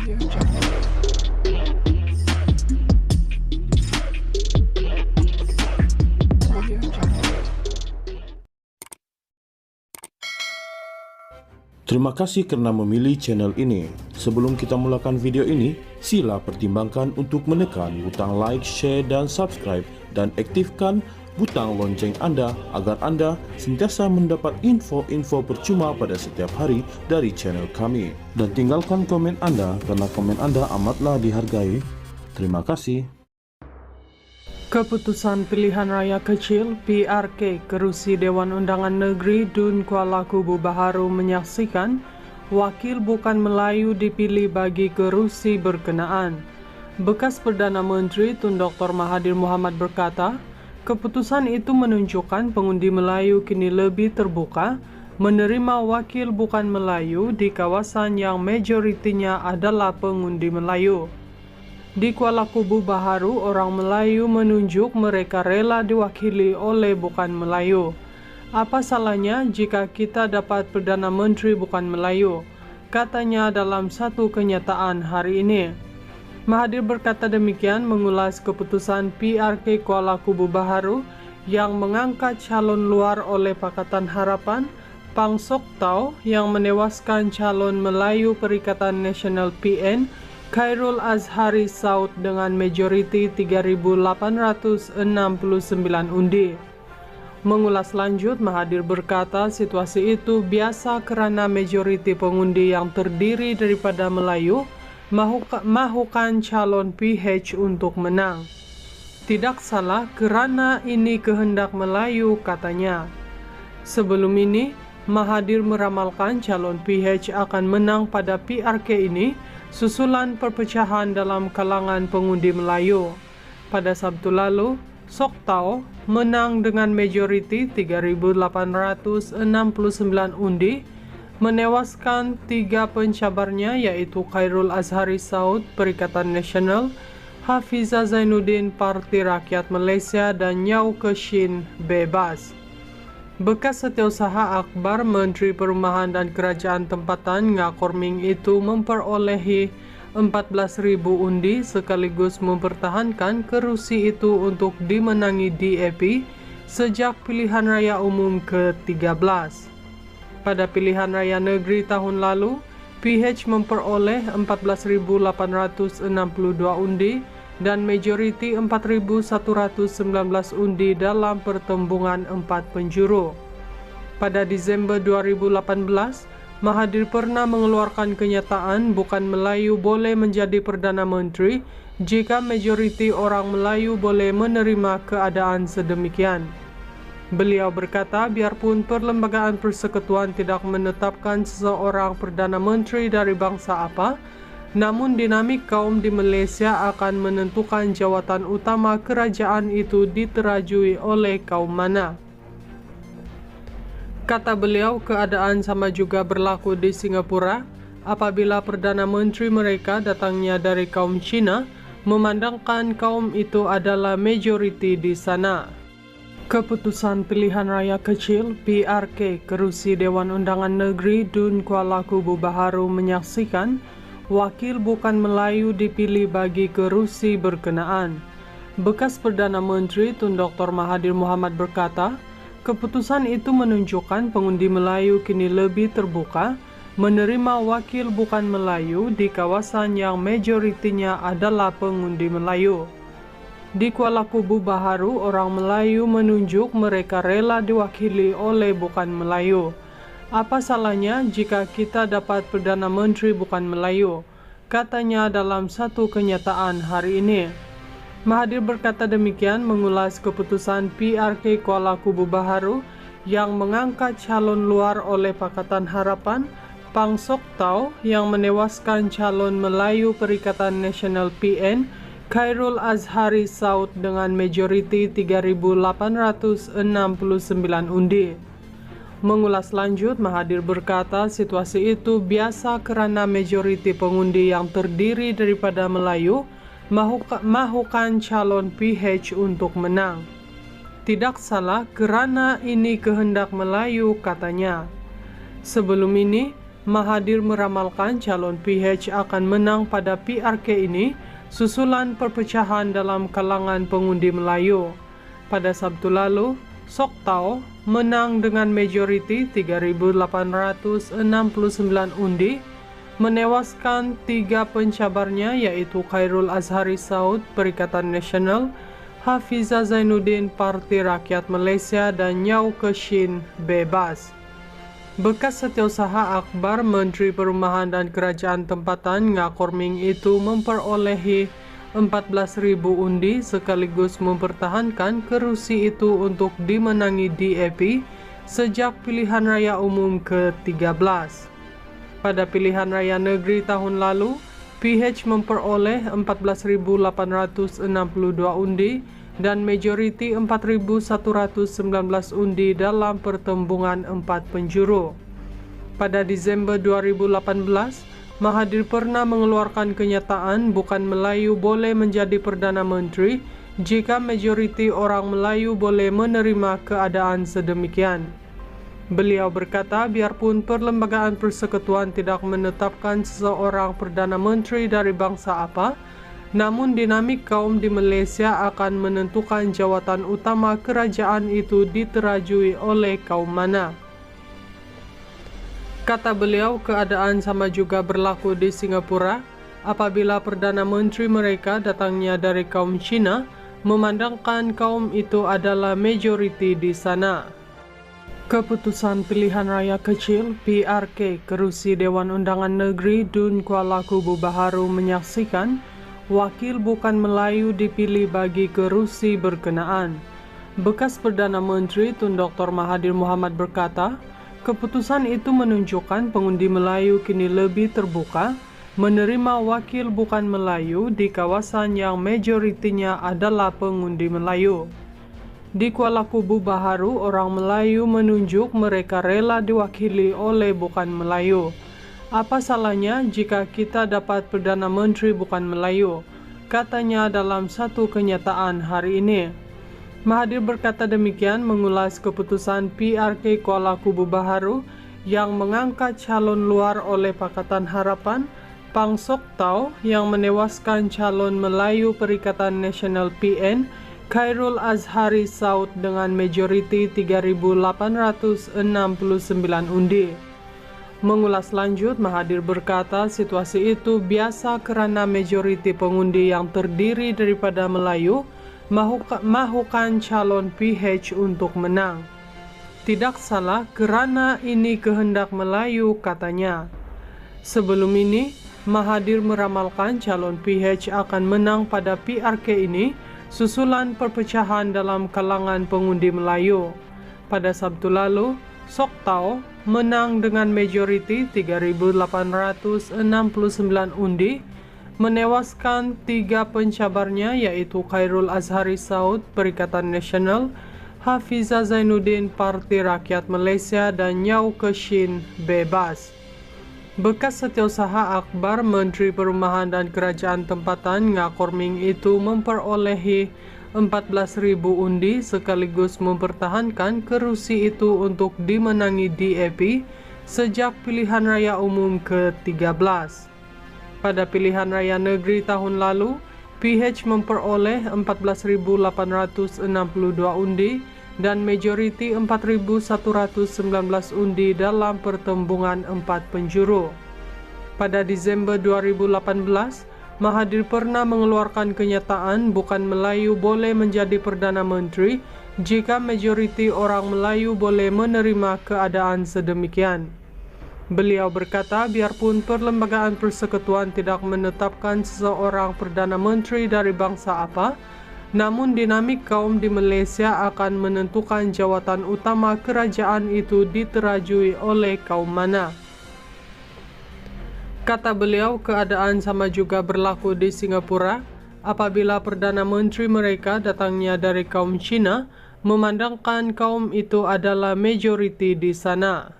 Terima kasih karena memilih channel ini. Sebelum kita mulakan video ini, sila pertimbangkan untuk menekan butang like, share, dan subscribe, dan aktifkan butang lonceng Anda agar Anda sentiasa mendapat info-info percuma pada setiap hari dari channel kami. Dan tinggalkan komen Anda karena komen Anda amatlah dihargai. Terima kasih. Keputusan Pilihan Raya Kecil PRK Kerusi Dewan Undangan Negeri Dun Kuala Kubu Baharu menyaksikan wakil bukan Melayu dipilih bagi kerusi berkenaan. Bekas Perdana Menteri Tun Dr. Mahathir Mohamad berkata, keputusan itu menunjukkan pengundi Melayu kini lebih terbuka menerima wakil bukan Melayu di kawasan yang majoritinya adalah pengundi Melayu. Di Kuala Kubu Baharu, orang Melayu menunjuk mereka rela diwakili oleh bukan Melayu. Apa salahnya jika kita dapat Perdana Menteri bukan Melayu? Katanya dalam satu kenyataan hari ini. Mahathir berkata demikian mengulas keputusan PRK Kuala Kubu Baharu yang mengangkat calon luar oleh Pakatan Harapan, Pang Sok Tau yang menewaskan calon Melayu Perikatan Nasional PN, Khairul Azhari Saud dengan majoriti 3.869 undi. Mengulas lanjut, Mahathir berkata situasi itu biasa kerana majoriti pengundi yang terdiri daripada Melayu mahukan calon PH untuk menang. Tidak salah kerana ini kehendak Melayu, katanya. Sebelum ini, Mahathir meramalkan calon PH akan menang pada PRK ini susulan perpecahan dalam kalangan pengundi Melayu. Pada Sabtu lalu, Sok Tau menang dengan majoriti 3.869 undi, menewaskan 3 pencabarnya yaitu Khairul Azhari Saud Perikatan Nasional, Hafiza Zainuddin Parti Rakyat Malaysia, dan Yau Keshin bebas. Bekas Setiausaha Akbar Menteri Perumahan dan Kerajaan Tempatan Ngakor Ming itu memperolehi 14.000 undi sekaligus mempertahankan kerusi itu untuk dimenangi DAP sejak pilihan raya umum ke-13. Pada pilihan raya negeri tahun lalu, PH memperoleh 14.862 undi dan majoriti 4.119 undi dalam pertembungan 4 penjuru. Pada Disember 2018, Mahathir pernah mengeluarkan kenyataan bukan Melayu boleh menjadi Perdana Menteri jika majoriti orang Melayu boleh menerima keadaan sedemikian. Beliau berkata biarpun Perlembagaan Persekutuan tidak menetapkan seseorang Perdana Menteri dari bangsa apa, namun dinamik kaum di Malaysia akan menentukan jawatan utama kerajaan itu diterajui oleh kaum mana. Kata beliau, keadaan sama juga berlaku di Singapura apabila Perdana Menteri mereka datangnya dari kaum Cina, memandangkan kaum itu adalah majoriti di sana. Keputusan Pilihan Raya Kecil PRK Kerusi Dewan Undangan Negeri Dun Kuala Kubu Baharu menyaksikan wakil bukan Melayu dipilih bagi kerusi berkenaan. Bekas Perdana Menteri Tun Dr. Mahathir Mohamad berkata, keputusan itu menunjukkan pengundi Melayu kini lebih terbuka menerima wakil bukan Melayu di kawasan yang majoritinya adalah pengundi Melayu. Di Kuala Kubu Baharu, orang Melayu menunjuk mereka rela diwakili oleh bukan Melayu. Apa salahnya jika kita dapat Perdana Menteri bukan Melayu? Katanya dalam satu kenyataan hari ini. Mahathir berkata demikian mengulas keputusan PRK Kuala Kubu Baharu yang mengangkat calon luar oleh Pakatan Harapan, Pang Sok Tau yang menewaskan calon Melayu Perikatan Nasional PN, Khairul Azhari Saud dengan majoriti 3.869 undi. Mengulas lanjut, Mahathir berkata situasi itu biasa kerana majoriti pengundi yang terdiri daripada Melayu mahukan calon PH untuk menang. Tidak salah kerana ini kehendak Melayu, katanya. Sebelum ini, Mahathir meramalkan calon PH akan menang pada PRK ini susulan perpecahan dalam kalangan pengundi Melayu. Pada Sabtu lalu, Sok Tau menang dengan majoriti 3.869 undi, menewaskan 3 pencabarnya yaitu Khairul Azhari Saud Perikatan Nasional, Hafizah Zainuddin Parti Rakyat Malaysia, dan Yau Keshin bebas. Bekas Setiausaha Akbar Menteri Perumahan dan Kerajaan Tempatan Ngakorming itu memperolehi 14.000 undi sekaligus mempertahankan kerusi itu untuk dimenangi DAP sejak pilihan raya umum ke-13. Pada pilihan raya negeri tahun lalu, PH memperoleh 14.862 undi dan majoriti 4.119 undi dalam pertembungan 4 penjuru. Pada Disember 2018, Mahathir pernah mengeluarkan kenyataan bukan Melayu boleh menjadi Perdana Menteri jika majoriti orang Melayu boleh menerima keadaan sedemikian. Beliau berkata biarpun Perlembagaan Persekutuan tidak menetapkan seseorang Perdana Menteri dari bangsa apa, namun dinamik kaum di Malaysia akan menentukan jawatan utama kerajaan itu diterajui oleh kaum mana. Kata beliau, keadaan sama juga berlaku di Singapura apabila Perdana Menteri mereka datangnya dari kaum Cina, memandangkan kaum itu adalah majoriti di sana. Keputusan pilihan raya kecil PRK Kerusi Dewan Undangan Negeri Dun Kuala Kubu Baharu menyaksikan wakil bukan Melayu dipilih bagi kerusi berkenaan. Bekas Perdana Menteri Tun Dr. Mahathir Mohamad berkata, keputusan itu menunjukkan pengundi Melayu kini lebih terbuka menerima wakil bukan Melayu di kawasan yang majoritinya adalah pengundi Melayu. Di Kuala Kubu Baharu, orang Melayu menunjuk mereka rela diwakili oleh bukan Melayu. Apa salahnya jika kita dapat Perdana Menteri bukan Melayu? Katanya dalam satu kenyataan hari ini. Mahathir berkata demikian mengulas keputusan PRK Kuala Kubu Baharu yang mengangkat calon luar oleh Pakatan Harapan, Pang Sok Tau, yang menewaskan calon Melayu Perikatan Nasional PN, Khairul Azhari Saud dengan majoriti 3.869 undi. Mengulas lanjut, Mahathir berkata situasi itu biasa kerana majoriti pengundi yang terdiri daripada Melayu mahukan calon PH untuk menang. Tidak salah kerana ini kehendak Melayu, katanya. Sebelum ini, Mahathir meramalkan calon PH akan menang pada PRK ini susulan perpecahan dalam kalangan pengundi Melayu. Pada Sabtu lalu, Sok Tau menang dengan majoriti 3.869 undi, menewaskan 3 pencabarnya yaitu Khairul Azhari Saud Perikatan Nasional, Hafizah Zainuddin Parti Rakyat Malaysia, dan Yau Keshin bebas. Bekas Setiausaha Akbar Menteri Perumahan dan Kerajaan Tempatan Ngakorming itu memperolehi 14.000 undi sekaligus mempertahankan kerusi itu untuk dimenangi DAP sejak pilihan raya umum ke-13. Pada pilihan raya negeri tahun lalu, PH memperoleh 14.862 undi dan majoriti 4.119 undi dalam pertembungan 4 penjuru. Pada Disember 2018, Mahathir pernah mengeluarkan kenyataan bukan Melayu boleh menjadi Perdana Menteri jika majoriti orang Melayu boleh menerima keadaan sedemikian. Beliau berkata biarpun Perlembagaan Persekutuan tidak menetapkan seseorang Perdana Menteri dari bangsa apa, namun dinamik kaum di Malaysia akan menentukan jawatan utama kerajaan itu diterajui oleh kaum mana. Kata beliau, keadaan sama juga berlaku di Singapura apabila Perdana Menteri mereka datangnya dari kaum Cina, memandangkan kaum itu adalah majoriti di sana.